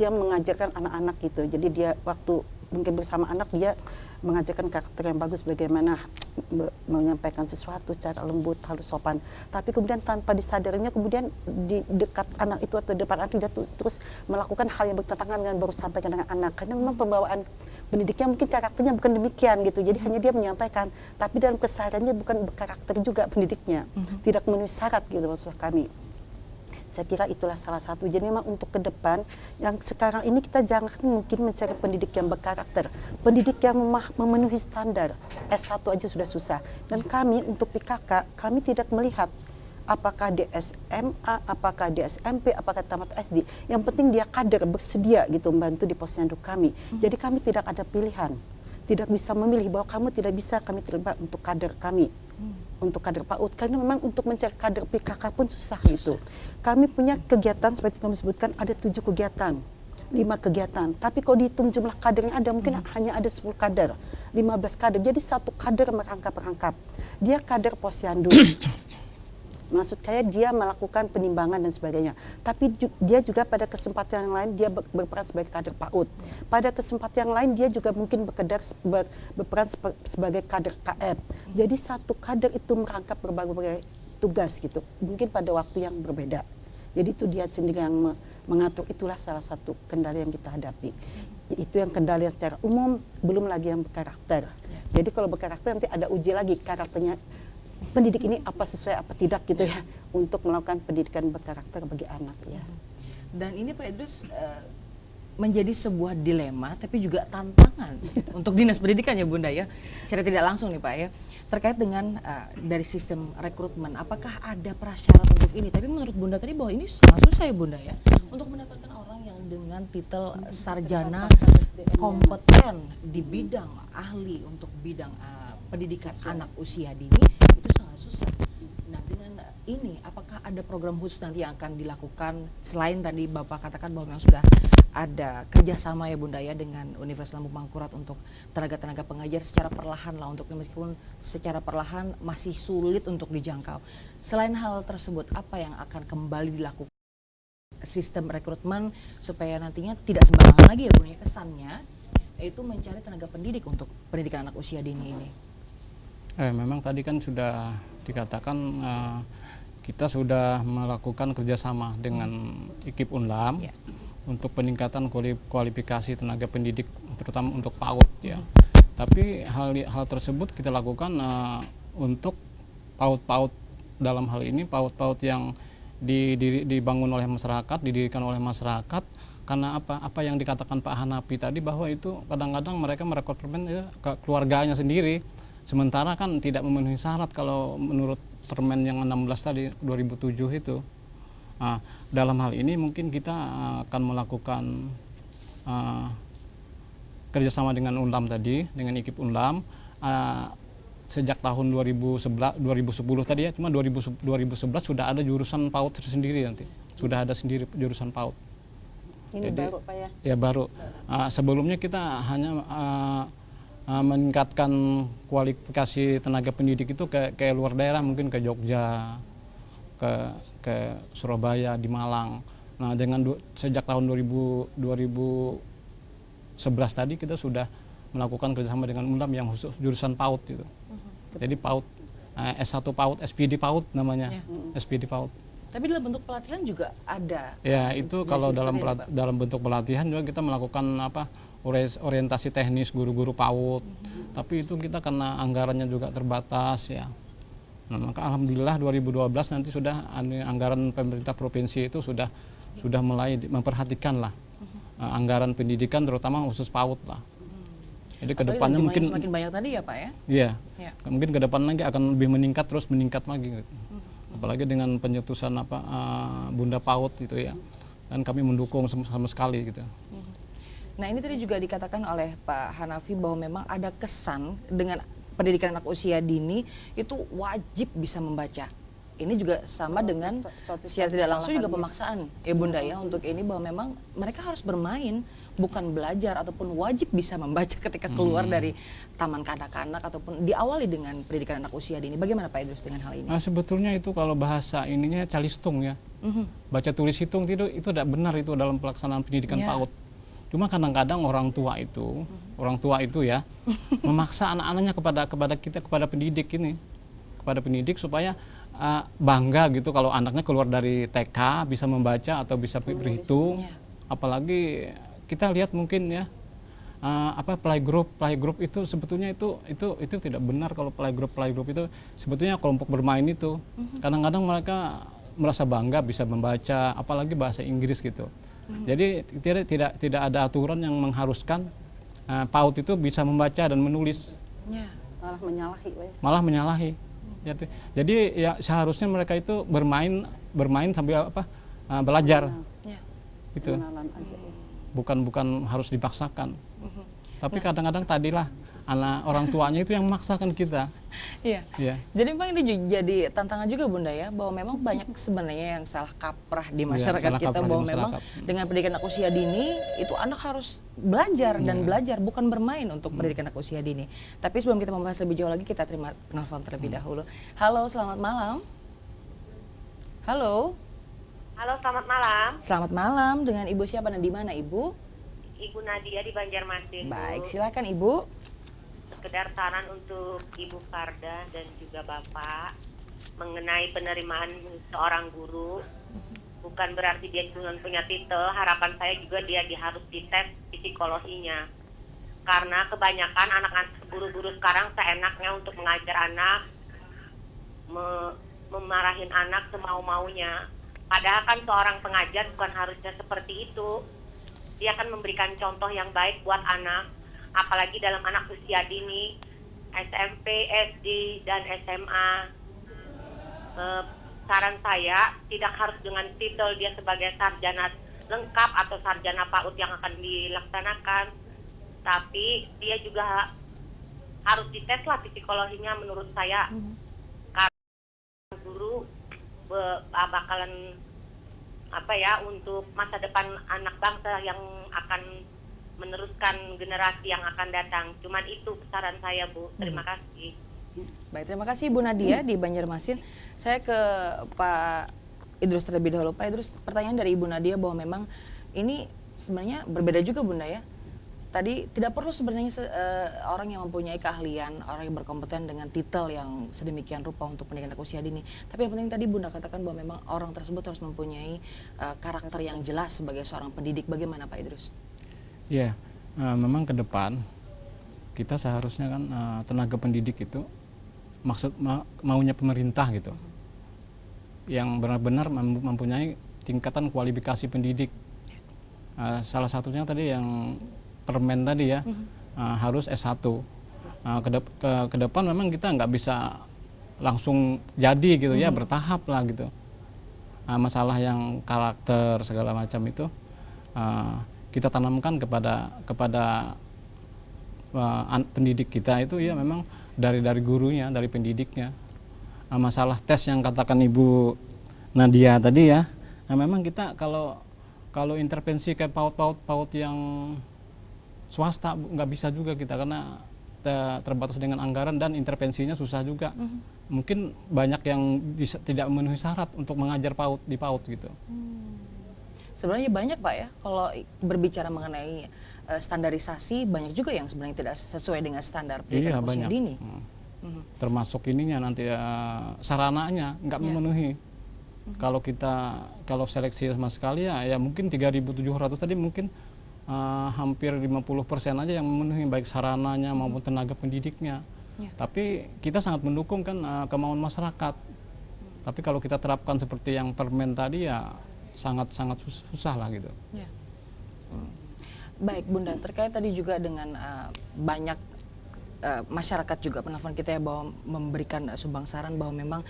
mengajarkan anak-anak gitu, jadi dia waktu mungkin bersama anak dia mengajarkan karakter yang bagus, bagaimana menyampaikan sesuatu secara lembut, halus, sopan. Tapi kemudian tanpa disadarinya, kemudian di dekat anak itu atau depan anak dia terus melakukan hal yang bertentangan dengan baru sampaikan dengan anak. Karena memang pembawaan pendidiknya mungkin karakternya bukan demikian gitu. Jadi hanya dia menyampaikan, tapi dalam kesehariannya bukan berkarakter juga pendidiknya. Tidak memenuhi syarat gitu maksud kami. Saya kira itulah salah satu. Jadi memang untuk ke depan, yang sekarang ini kita jangan mungkin mencari pendidik yang berkarakter. Pendidik yang memenuhi standar. S1 aja sudah susah. Dan kami untuk PKK, kami tidak melihat apakah di SMA, apakah di SMP, apakah tamat SD. Yang penting dia kader, bersedia gitu membantu di posyandu kami. Jadi kami tidak ada pilihan. Tidak bisa memilih bahwa kamu tidak bisa kami terima untuk kader kami. Untuk kader PAUD, karena memang untuk mencari kader PKK pun susah gitu. Kami punya kegiatan seperti kami sebutkan ada 7 kegiatan, 5 kegiatan. Tapi kalau dihitung jumlah kadernya ada mungkin hanya ada 10 kader, 15 kader. Jadi satu kader merangkap-rangkap. Dia kader posyandu. Maksud saya dia melakukan penimbangan dan sebagainya. Tapi dia juga pada kesempatan yang lain dia berperan sebagai kader PAUD. Pada kesempatan yang lain dia juga mungkin berperan sebagai kader KF. Jadi satu kader itu merangkap berbagai tugas gitu. Mungkin pada waktu yang berbeda. Jadi itu dia sendiri yang mengatur. Itulah salah satu kendala yang kita hadapi. Itu yang kendala secara umum, belum lagi yang berkarakter. Jadi kalau berkarakter nanti ada uji lagi karakternya. Pendidik ini apa sesuai apa tidak gitu ya untuk melakukan pendidikan berkarakter bagi anak ya. Dan ini Pak Idrus menjadi sebuah dilema tapi juga tantangan untuk Dinas Pendidikan ya Bunda ya. Secara tidak langsung nih Pak ya. Terkait dengan dari sistem rekrutmen, apakah ada prasyarat untuk ini? Tapi menurut Bunda tadi bahwa ini sangat susah ya Bunda ya untuk mendapatkan orang yang dengan titel sarjana kompeten di bidang ahli untuk bidang pendidikan anak usia dini itu sangat susah. Nah dengan ini apakah ada program khusus nanti yang akan dilakukan selain tadi Bapak katakan bahwa memang sudah ada kerjasama ya Bunda ya dengan Universitas Lambung Mangkurat untuk tenaga-tenaga pengajar secara perlahan lah untuk meskipun secara perlahan masih sulit untuk dijangkau. Selain hal tersebut apa yang akan kembali dilakukan sistem rekrutmen supaya nantinya tidak sembarangan lagi ya Bunda ya kesannya yaitu mencari tenaga pendidik untuk pendidikan anak usia dini ini. Memang tadi kan sudah dikatakan kita sudah melakukan kerjasama dengan IKIP Unlam untuk peningkatan kualifikasi tenaga pendidik terutama untuk PAUD ya. Tapi hal tersebut kita lakukan untuk PAUD-PAUD dalam hal ini PAUD-PAUD yang dibangun oleh masyarakat, didirikan oleh masyarakat. Karena apa yang dikatakan Pak Hanafi tadi bahwa itu kadang-kadang mereka merekrutmen ke keluarganya sendiri. Sementara kan tidak memenuhi syarat kalau menurut Permen yang 16 tadi 2007 itu. Nah, dalam hal ini mungkin kita akan melakukan kerjasama dengan Unlam tadi, dengan IKIP Unlam sejak tahun 2010 tadi ya, cuma 2011 sudah ada jurusan PAUD tersendiri nanti, sudah ada sendiri jurusan PAUD. Ini jadi, baru Pak ya? Ya baru. Sebelumnya kita hanya meningkatkan kualifikasi tenaga pendidik itu ke luar daerah, mungkin ke Jogja, ke Surabaya, di Malang. Nah dengan sejak tahun 2011 tadi kita sudah melakukan kerjasama dengan Unlam yang khusus jurusan PAUD gitu. Jadi PAUD, S1 PAUD, SPD PAUD namanya, SPD PAUD. Tapi dalam bentuk pelatihan juga ada. Ya itu kalau dalam bentuk pelatihan juga kita melakukan orientasi teknis guru-guru PAUD. Tapi itu kita karena anggarannya juga terbatas ya. Nah, maka alhamdulillah 2012 nanti sudah anggaran pemerintah provinsi itu sudah mulai memperhatikan lah anggaran pendidikan terutama khusus PAUD lah. Jadi kedepannya mungkin semakin banyak tadi ya Pak ya. Iya. Mungkin ke depan lagi akan lebih meningkat lagi gitu. Apalagi dengan penyetusan Bunda PAUD itu ya. Dan kami mendukung sama sekali gitu. Nah ini tadi juga dikatakan oleh Pak Hanafi bahwa memang ada kesan dengan pendidikan anak usia dini itu wajib bisa membaca. Ini juga sama dengan secara tidak langsung juga pemaksaan ya Bunda ya untuk ini bahwa memang mereka harus bermain bukan belajar ataupun wajib bisa membaca ketika keluar dari taman kanak-kanak ataupun diawali dengan pendidikan anak usia dini. Bagaimana Pak Idrus dengan hal ini? Nah, sebetulnya itu kalau bahasa ininya calistung ya. Baca tulis hitung itu tidak benar itu dalam pelaksanaan pendidikan PAUD. Cuma kadang-kadang orang tua itu ya memaksa anak-anaknya kepada pendidik ini, kepada pendidik supaya bangga gitu kalau anaknya keluar dari TK bisa membaca atau bisa berhitung. Apalagi kita lihat mungkin ya playgroup itu sebetulnya itu tidak benar. Kalau playgroup itu sebetulnya kelompok bermain itu. Kadang-kadang mereka merasa bangga bisa membaca, apalagi bahasa Inggris gitu. Jadi tidak ada aturan yang mengharuskan PAUD itu bisa membaca dan menulis. Malah menyalahi. Jadi ya seharusnya mereka itu bermain sambil belajar. Gitu. Bukan harus dipaksakan. Tapi kadang-kadang tadilah orang tuanya itu yang memaksakan kita. Iya. Jadi memang ini jadi tantangan juga Bunda ya, bahwa memang banyak sebenarnya yang salah kaprah di masyarakat kita, bahwa memang dengan pendidikan anak usia dini itu anak harus belajar dan belajar, bukan bermain untuk pendidikan anak usia dini. Tapi sebelum kita membahas lebih jauh lagi, kita terima penelpon terlebih dahulu. Halo, selamat malam. Halo, selamat malam. Selamat malam, dengan Ibu siapa dan di mana Ibu? Ibu Nadia di Banjarmasin. Baik, silakan Ibu. Sekedar saran untuk Ibu Farda dan juga Bapak mengenai penerimaan seorang guru. Bukan berarti dia cuma punya titel, harapan saya juga dia harus dites psikologinya. Karena kebanyakan anak-anak guru-guru sekarang seenaknya untuk mengajar anak, memarahin anak semau-maunya. Padahal kan seorang pengajar bukan harusnya seperti itu. Dia akan memberikan contoh yang baik buat anak, apalagi dalam anak usia dini, SMP, SD, dan SMA. Saran saya, tidak harus dengan titel dia sebagai sarjana lengkap atau sarjana PAUD yang akan dilaksanakan, tapi dia juga harus dites lah psikologinya menurut saya. Karena guru bakalan untuk masa depan anak bangsa yang akan meneruskan generasi yang akan datang. Cuman itu saran saya, Bu. Terima kasih. Baik, terima kasih Bu Nadia di Banjarmasin. Saya ke Pak Idrus terlebih dahulu. Pak Idrus, pertanyaan dari Ibu Nadia bahwa memang ini sebenarnya berbeda juga Bunda ya. Tadi tidak perlu sebenarnya orang yang mempunyai keahlian, orang yang berkompeten dengan titel yang sedemikian rupa untuk pendidikan anak usia dini. Tapi yang penting tadi Bunda katakan bahwa memang orang tersebut harus mempunyai karakter yang jelas sebagai seorang pendidik. Bagaimana Pak Idrus? Ya, memang ke depan kita seharusnya kan tenaga pendidik itu maunya pemerintah gitu, yang benar-benar mempunyai tingkatan kualifikasi pendidik. Salah satunya tadi yang Permen tadi ya, harus S1. Ke depan memang kita nggak bisa langsung jadi gitu ya, bertahap lah gitu. Masalah yang karakter segala macam itu kita tanamkan kepada pendidik kita itu ya memang dari gurunya, dari pendidiknya. Masalah tes yang katakan Ibu Nadia tadi ya, memang kita kalau intervensi kayak PAUD yang swasta nggak bisa juga kita, karena terbatas dengan anggaran dan intervensinya susah juga. Mungkin banyak yang tidak memenuhi syarat untuk mengajar di PAUD gitu. Sebenarnya banyak Pak ya, kalau berbicara mengenai standarisasi, banyak juga yang sebenarnya tidak sesuai dengan standar pendidikan usia dini. Termasuk ininya nanti sarananya nggak memenuhi. Kalau seleksi sama sekali ya mungkin 3.700 tadi mungkin hampir 50% aja yang memenuhi baik sarananya maupun tenaga pendidiknya. Tapi kita sangat mendukung kan kemauan masyarakat. Tapi kalau kita terapkan seperti yang Permen tadi ya sangat susah lah gitu. Baik Bunda, terkait tadi juga dengan banyak masyarakat juga penelpon kita ya, bahwa memberikan sumbang saran bahwa memang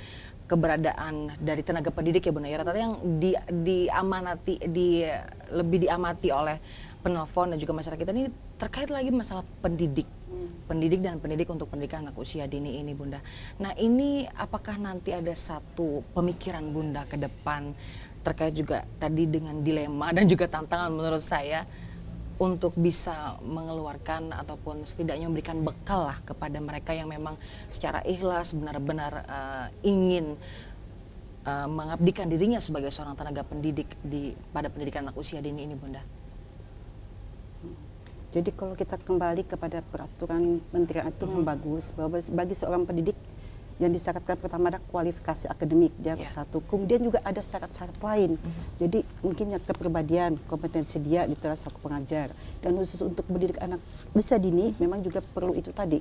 keberadaan dari tenaga pendidik ya Bunda ya, rata-rata yang lebih diamati oleh penelpon dan juga masyarakat kita ini terkait lagi masalah pendidik dan pendidik untuk pendidikan anak usia dini ini Bunda. Nah ini apakah nanti ada satu pemikiran Bunda ke depan terkait juga tadi dengan dilema dan juga tantangan menurut saya untuk bisa mengeluarkan ataupun setidaknya memberikan bekal lah kepada mereka yang memang secara ikhlas benar-benar ingin mengabdikan dirinya sebagai seorang tenaga pendidik pada pendidikan anak usia dini ini Bunda. Jadi kalau kita kembali kepada peraturan menteri itu memang bagus, bahwa bagi seorang pendidik yang disyaratkan pertama ada kualifikasi akademik, dia harus satu. Kemudian juga ada syarat-syarat lain. Jadi mungkin yang kepribadian, kompetensi dia gitu lah selaku pengajar. Dan khusus untuk mendidik anak usia dini memang juga perlu itu tadi,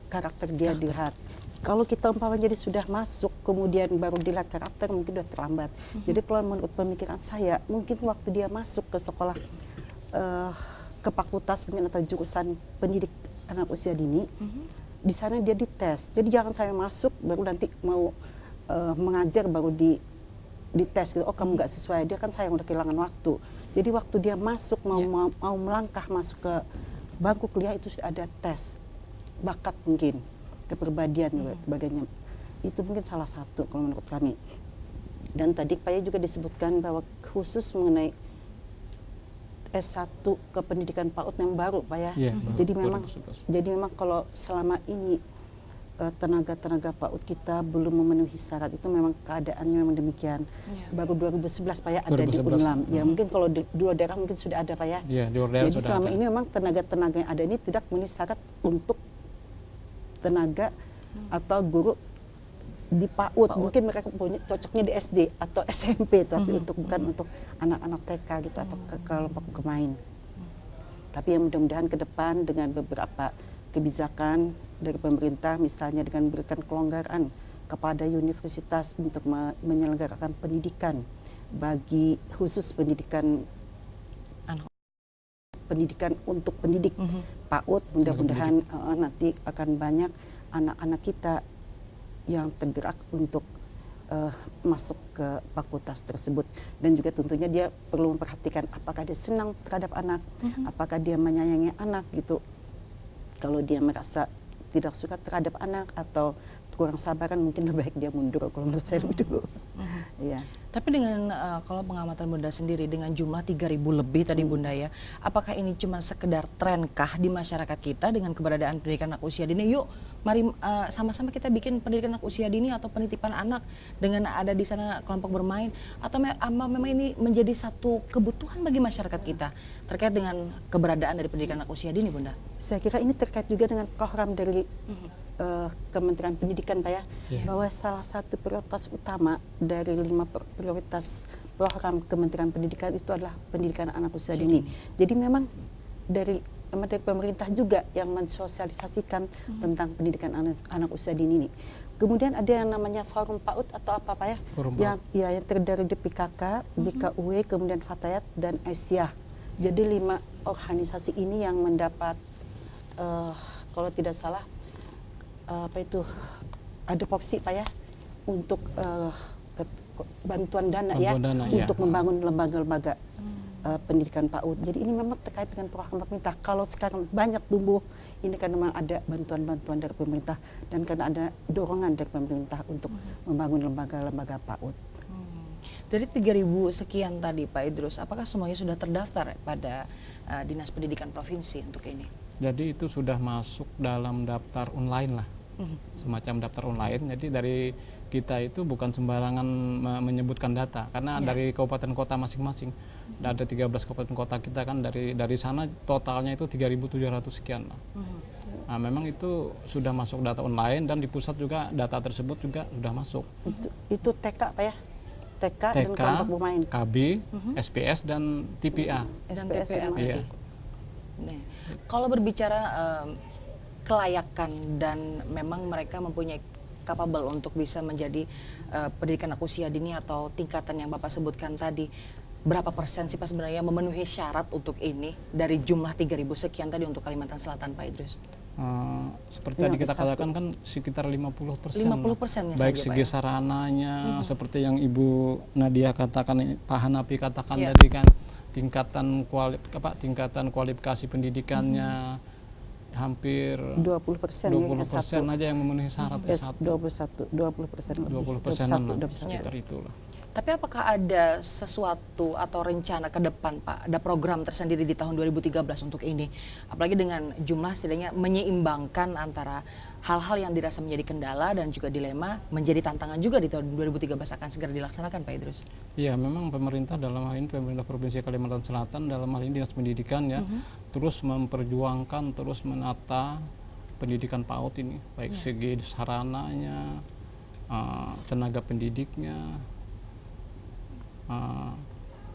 karakter dia dilihat. Kalau kita umpamanya jadi sudah masuk kemudian baru dilihat karakter mungkin sudah terlambat. Jadi kalau menurut pemikiran saya mungkin waktu dia masuk ke sekolah ke fakultas mungkin atau jurusan pendidik anak usia dini, di sana dia dites. Jadi jangan saya masuk baru nanti mau mengajar baru dites gitu. Oh kamu nggak sesuai, dia kan saya udah kehilangan waktu. Jadi waktu dia masuk mau melangkah masuk ke bangku kuliah itu sudah ada tes bakat mungkin, kepribadian dan sebagainya. Itu mungkin salah satu kalau menurut kami. Dan tadi Pak Yaya juga disebutkan bahwa khusus mengenai S1 ke pendidikan PAUD yang baru Pak ya. Jadi memang kalau selama ini tenaga-tenaga PAUD kita belum memenuhi syarat itu memang keadaannya memang demikian. Baru 2011 Pak ya ada di Unlam. Ya mungkin kalau di dua daerah mungkin sudah ada Pak ya. Di luar daerah jadi sudah selama ada. ini memang tenaga-tenaga yang ada ini tidak memenuhi syarat untuk tenaga atau guru di PAUD. Mungkin mereka punya cocoknya di SD atau SMP, tapi bukan untuk anak-anak TK gitu atau kelompok bermain. Tapi yang mudah-mudahan ke depan dengan beberapa kebijakan dari pemerintah, misalnya dengan memberikan kelonggaran kepada universitas untuk menyelenggarakan pendidikan bagi khusus pendidikan untuk pendidik PAUD, mudah-mudahan nanti akan banyak anak-anak kita yang tergerak untuk masuk ke fakultas tersebut. Dan juga tentunya dia perlu memperhatikan apakah dia senang terhadap anak, apakah dia menyayangi anak gitu. Kalau dia merasa tidak suka terhadap anak atau kurang sabaran, mungkin lebih baik dia mundur kalau menurut saya lebih dulu. Ya. Tapi dengan kalau pengamatan Bunda sendiri dengan jumlah 3.000 lebih tadi Bunda ya, apakah ini cuma sekedar trenkah di masyarakat kita dengan keberadaan pendidikan anak usia dini? Yuk, mari sama-sama kita bikin pendidikan anak usia dini atau penitipan anak dengan ada di sana kelompok bermain, atau memang ini menjadi satu kebutuhan bagi masyarakat kita terkait dengan keberadaan dari pendidikan anak usia dini, Bunda? Saya kira ini terkait juga dengan program dari Kementerian Pendidikan Pak ya, bahwa salah satu prioritas utama dari 5 prioritas program Kementerian Pendidikan itu adalah pendidikan anak usia dini. Jadi memang dari pemerintah juga yang mensosialisasikan tentang pendidikan anak usia dini ini. Kemudian ada yang namanya Forum PAUD atau apa Pak ya? Yang terdiri dari PKK, BKUW, kemudian Fatayat dan Asia. Jadi 5 organisasi ini yang mendapat kalau tidak salah ada porsi Pak ya untuk bantuan dana untuk membangun lembaga-lembaga pendidikan PAUD. Jadi ini memang terkait dengan program pemerintah. Kalau sekarang banyak tumbuh ini karena memang ada bantuan-bantuan dari pemerintah dan karena ada dorongan dari pemerintah untuk membangun lembaga-lembaga PAUD. Dari 3.000 sekian tadi Pak Idrus, apakah semuanya sudah terdaftar pada Dinas Pendidikan Provinsi untuk ini? Jadi itu sudah masuk dalam daftar online lah. Semacam daftar online. Jadi dari kita itu bukan sembarangan menyebutkan data karena dari kabupaten kota masing-masing. Ada 13 kabupaten kota kita kan, dari sana totalnya itu 3.700 sekian lah. Nah, memang itu sudah masuk data online dan di pusat juga data tersebut juga sudah masuk. Itu TK Pak ya? TK dan kelompok bermain. KB, SPS dan TPA. Dan TPA masih. Nah, kalau berbicara kelayakan dan memang mereka mempunyai capable untuk bisa menjadi pendidikan anak usia dini atau tingkatan yang Bapak sebutkan tadi, berapa persen sih Pak sebenarnya memenuhi syarat untuk ini dari jumlah 3.000 sekian tadi untuk Kalimantan Selatan Pak Idrus? Seperti tadi kita katakan kan sekitar 50%. 50%-nya baik saja, segi Pak, ya? sarananya seperti yang Ibu Nadia katakan, Pak Hanapi katakan tadi kan, tingkatan kualifikasi pendidikannya hampir 20% aja yang memenuhi syarat S1. 20%. Sekitar itulah. Tapi apakah ada sesuatu atau rencana ke depan Pak, ada program tersendiri di tahun 2013 untuk ini? Apalagi dengan jumlah setidaknya menyeimbangkan antara hal-hal yang dirasa menjadi kendala dan juga dilema menjadi tantangan juga di tahun 2013 akan segera dilaksanakan Pak Idrus. Iya, memang pemerintah dalam hal ini pemerintah Provinsi Kalimantan Selatan dalam hal ini Dinas Pendidikan ya terus memperjuangkan, terus menata pendidikan PAUD ini baik segi sarananya, tenaga pendidiknya.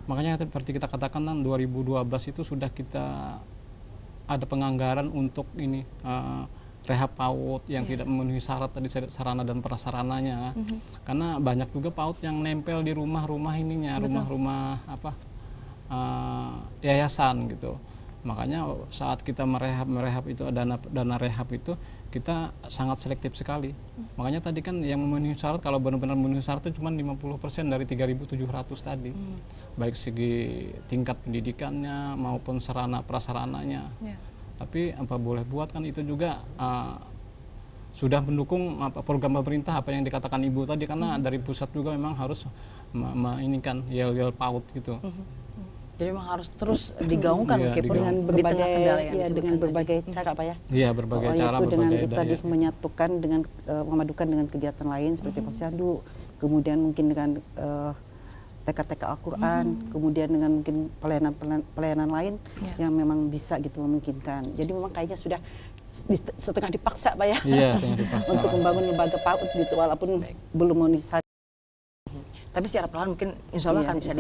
Makanya seperti kita katakan kan 2012 itu sudah kita ada penganggaran untuk ini rehab PAUD yang tidak memenuhi syarat tadi sarana dan prasarananya. Karena banyak juga PAUD yang nempel di rumah-rumah ininya, rumah-rumah yayasan gitu. Makanya saat kita merehab itu dana rehab itu kita sangat selektif sekali. Makanya tadi kan yang memenuhi syarat kalau benar-benar memenuhi syarat itu cuma 50% dari 3.700 tadi. Baik segi tingkat pendidikannya maupun sarana prasarananya. Tapi apa boleh buat kan itu juga sudah mendukung program pemerintah apa yang dikatakan Ibu tadi karena dari pusat juga memang harus ini kan yel-yel PAUD gitu. Jadi memang harus terus digaungkan meskipun dengan di tengah kendala yang dengan disebutkan berbagai cara Pak ya. Iya, berbagai cara, itu dengan berbagai itu tadi menyatukan dengan memadukan dengan kegiatan lain seperti posyandu, kemudian mungkin dengan TK-TK Al-Quran, kemudian dengan mungkin pelayanan lain yang memang bisa gitu memungkinkan. Jadi memang kayaknya sudah setengah dipaksa Pak ya. Iya, setengah dipaksa. Untuk membangun lembaga PAUD gitu walaupun belum memenuhi. Tapi secara perlahan mungkin insya Allah akan bisa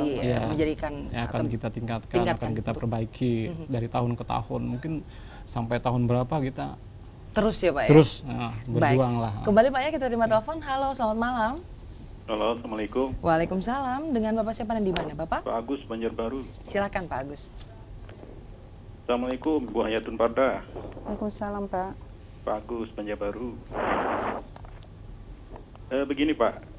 menjadikan akan kita tingkatkan, akan kita perbaiki dari tahun ke tahun. Mungkin sampai tahun berapa kita terus ya Pak ya? Terus berjuang lah. Kembali Pak ya kita terima telepon. Halo, selamat malam. Halo, Assalamualaikum. Waalaikumsalam. Dengan Bapak siapa dan di mana Bapak? Pak Agus, Banjarbaru. Silakan Pak Agus. Assalamualaikum, Bu Hayatun Parda. Waalaikumsalam Pak. Pak Agus, Banjarbaru. Begini Pak,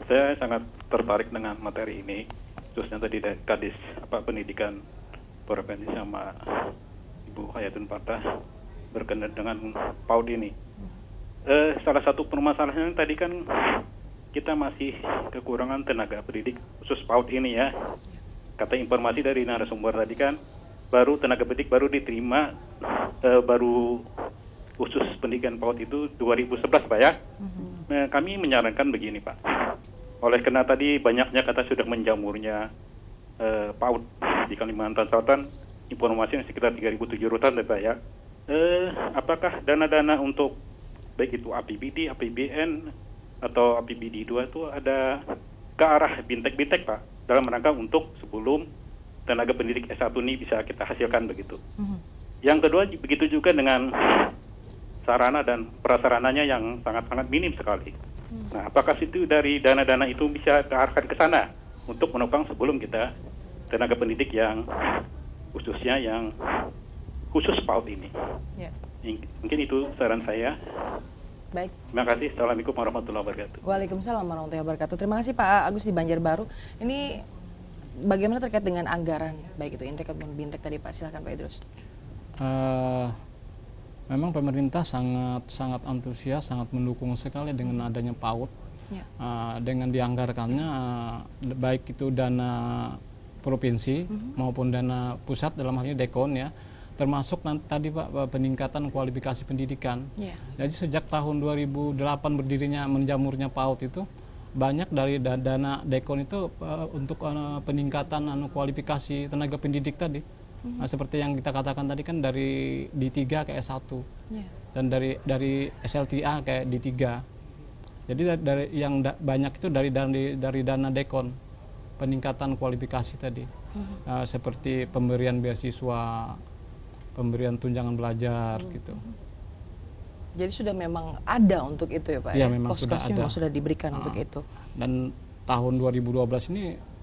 saya sangat tertarik dengan materi ini, khususnya tadi dari Kadis Pendidikan Provinsi sama Ibu Hayatun Parda berkenaan dengan PAUD ini. Salah satu permasalahannya tadi kan kita masih kekurangan tenaga pendidik khusus PAUD ini ya. Kata informasi dari narasumber tadi kan baru tenaga pendidik baru diterima baru khusus pendidikan PAUD itu 2011 Pak ya. Nah, kami menyarankan begini Pak. Oleh karena tadi banyaknya kata sudah menjamurnya PAUD di Kalimantan Selatan, informasinya sekitar 3.700 Pak ya. Apakah dana-dana untuk baik itu APBD, APBN atau APBD 2 itu ada ke arah bintek-bintek Pak dalam rangka untuk sebelum tenaga pendidik S1 ini bisa kita hasilkan begitu. Yang kedua begitu juga dengan sarana dan prasarananya yang sangat-sangat minim sekali. Nah, apakah itu dari dana-dana itu bisa diarahkan ke sana untuk menopang sebelum kita tenaga pendidik yang khususnya yang khusus PAUD ini? Mungkin itu saran saya. Baik. Terima kasih. Assalamualaikum warahmatullahi wabarakatuh. Waalaikumsalam warahmatullahi wabarakatuh. Terima kasih Pak Agus di Banjarbaru. Ini bagaimana terkait dengan anggaran baik itu Intek ataupun Bintek tadi Pak? Silakan Pak Idrus. Memang pemerintah sangat antusias, sangat mendukung sekali dengan adanya PAUD. Dengan dianggarkannya baik itu dana provinsi maupun dana pusat dalam hal ini Dekon ya, termasuk tadi Pak peningkatan kualifikasi pendidikan. Jadi sejak tahun 2008 berdirinya menjamurnya PAUD itu banyak dari dana Dekon itu untuk peningkatan kualifikasi tenaga pendidik tadi. Nah, seperti yang kita katakan tadi kan dari D3 ke S1 dan dari SLTA ke D3. Jadi dari yang banyak itu dari dana Dekon peningkatan kualifikasi tadi. Seperti pemberian beasiswa, pemberian tunjangan belajar gitu. Jadi sudah memang ada untuk itu ya Pak? Iya, memang sudah ada. Sudah diberikan untuk itu. Dan tahun 2012 ini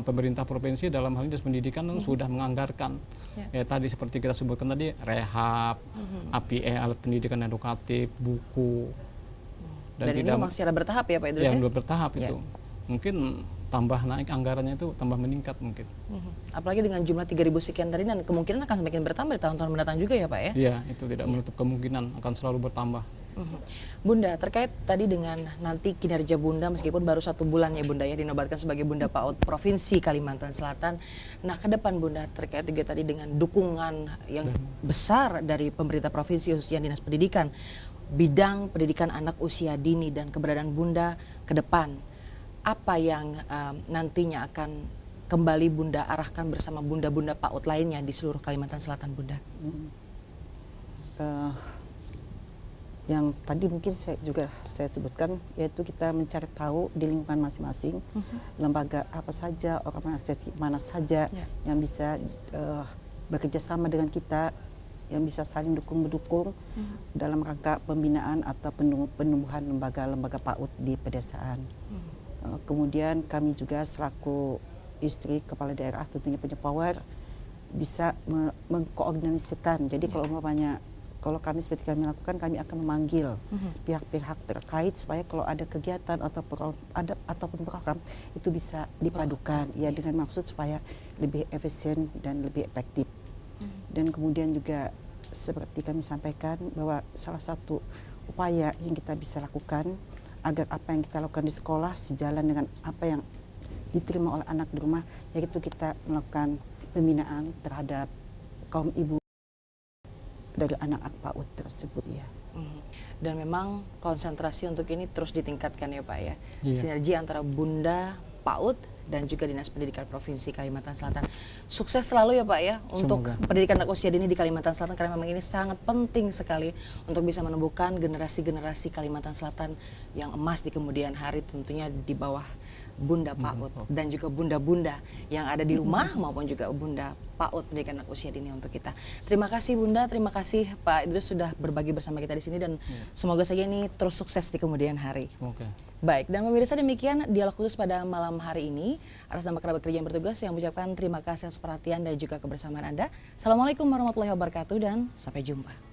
pemerintah provinsi dalam hal ini Dinas Pendidikan sudah menganggarkan ya tadi seperti kita sebutkan tadi rehab, APE alat pendidikan edukatif, buku. Dan ini memang secara bertahap ya Pak Idrus ya? Yang bertahap itu. Mungkin tambah naik anggarannya itu tambah meningkat mungkin. Apalagi dengan jumlah 3.000 sekian tadi dan kemungkinan akan semakin bertambah di tahun-tahun mendatang juga ya Pak ya? Iya, itu tidak menutup kemungkinan akan selalu bertambah. Bunda, terkait tadi dengan nanti kinerja Bunda meskipun baru 1 bulan ya Bunda ya dinobatkan sebagai Bunda PAUD Provinsi Kalimantan Selatan. Nah ke depan Bunda terkait juga tadi dengan dukungan yang besar dari pemerintah provinsi khususnya Dinas Pendidikan, bidang pendidikan anak usia dini dan keberadaan Bunda ke depan, apa yang nantinya akan kembali Bunda arahkan bersama Bunda-Bunda PAUD lainnya di seluruh Kalimantan Selatan Bunda? Yang tadi mungkin saya sebutkan, yaitu kita mencari tahu di lingkungan masing-masing lembaga apa saja, organisasi mana saja yang bisa bekerja sama dengan kita, yang bisa saling dukung-mendukung dalam rangka pembinaan atau penumbuhan lembaga-lembaga PAUD di pedesaan. Kemudian kami juga selaku istri kepala daerah tentunya punya power bisa mengkoordinasikan. Jadi kalau kami seperti kami lakukan, kami akan memanggil pihak-pihak terkait supaya kalau ada kegiatan ataupun program itu bisa dipadukan ya dengan maksud supaya lebih efisien dan lebih efektif. Dan kemudian juga seperti kami sampaikan bahwa salah satu upaya yang kita bisa lakukan agar apa yang kita lakukan di sekolah sejalan dengan apa yang diterima oleh anak di rumah, yaitu kita melakukan pembinaan terhadap kaum ibu dari anak-anak PAUD tersebut ya. Dan memang konsentrasi untuk ini terus ditingkatkan ya Pak ya. Iya. Sinergi antara Bunda PAUD dan juga Dinas Pendidikan Provinsi Kalimantan Selatan. Sukses selalu ya Pak ya untuk pendidikan anak usia dini di Kalimantan Selatan, karena memang ini sangat penting sekali untuk bisa menumbuhkan generasi-generasi Kalimantan Selatan yang emas di kemudian hari, tentunya di bawah Bunda PAUD dan juga bunda-bunda yang ada di rumah maupun juga Bunda PAUD pendidikan anak usia dini untuk kita. Terima kasih Bunda, terima kasih Pak Idrus sudah berbagi bersama kita di sini, dan semoga saja ini terus sukses di kemudian hari. Semoga. Baik, dan pemirsa demikian dialog khusus pada malam hari ini. Atas nama kerabat kerja yang bertugas yang mengucapkan terima kasih atas perhatian dan juga kebersamaan Anda. Assalamualaikum warahmatullahi wabarakatuh dan sampai jumpa.